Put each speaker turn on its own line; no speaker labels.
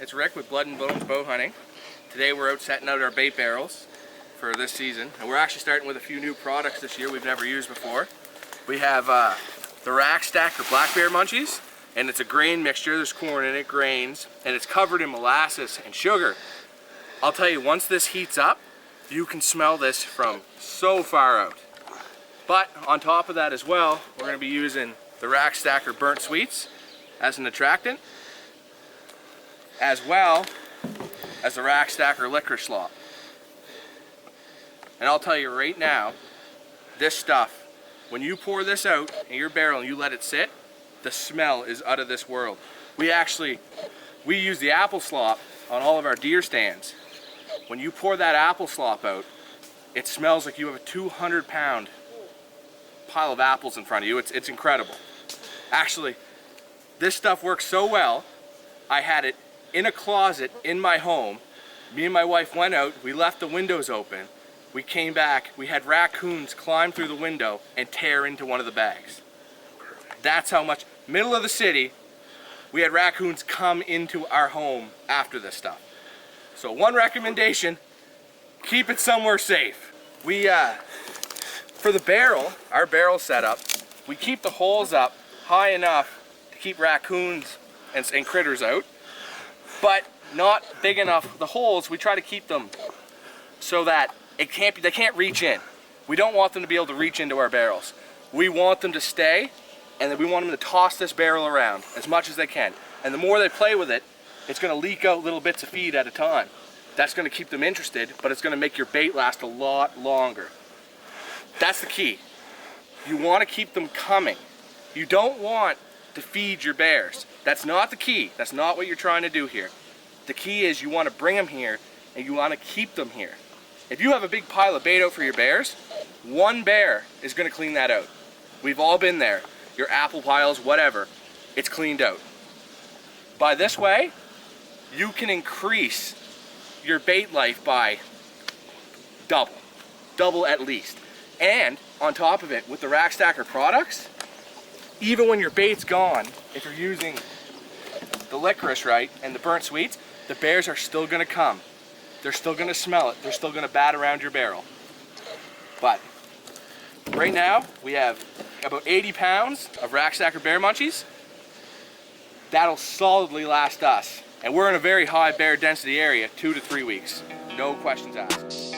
it's Rick with Blood and Bones Bow Hunting. Today we're out setting out our bait barrels for this season, and we're actually starting with a few new products this year we've never used before. We have the RackStacker black bear munchies, and it's a grain mixture. There's corn in it, grains, and it's covered in molasses and sugar. I'll tell you, once this heats up, you can smell this from so far out. But on top of that as well, we're going to be using the RackStacker burnt sweets as an attractant, as well as the RackStacker licorice slop. And I'll tell you right now, this stuff, when you pour this out in your barrel and you let it sit, the smell is out of this world. We use the apple slop on all of our deer stands. When you pour that apple slop out, it smells like you have a 200-pound pile of apples in front of you. It's incredible. Actually, this stuff works so well, I had it in a closet in my home. Me and my wife went out, we left the windows open, we came back, we had raccoons climb through the window and tear into one of the bags. That's how much, middle of the city, we had raccoons come into our home after this stuff. So one recommendation, keep it somewhere safe. We, for the barrel, our barrel setup, we keep the holes up high enough to keep raccoons and critters out, but not big enough. The holes, we try to keep them so that they can't reach in. We don't want them to be able to reach into our barrels. We want them to stay, and then we want them to toss this barrel around as much as they can. And the more they play with it, it's going to leak out little bits of feed at a time. That's going to keep them interested, but it's going to make your bait last a lot longer. That's the key. You want to keep them coming. You don't want to feed your bears. That's not the key. That's not what you're trying to do here. The key is you want to bring them here and you want to keep them here. If you have a big pile of bait out for your bears, one bear is going to clean that out. We've all been there. Your apple piles, whatever, it's cleaned out. By this way, you can increase your bait life by double at least. And on top of it, with the RackStacker products, even when your bait's gone, if you're using the licorice, right, and the burnt sweets, the bears are still gonna come. They're still gonna smell it. They're still gonna bat around your barrel. But right now, we have about 80 pounds of RackStacker bear munchies. That'll solidly last us. And we're in a very high bear density area, 2 to 3 weeks. No questions asked.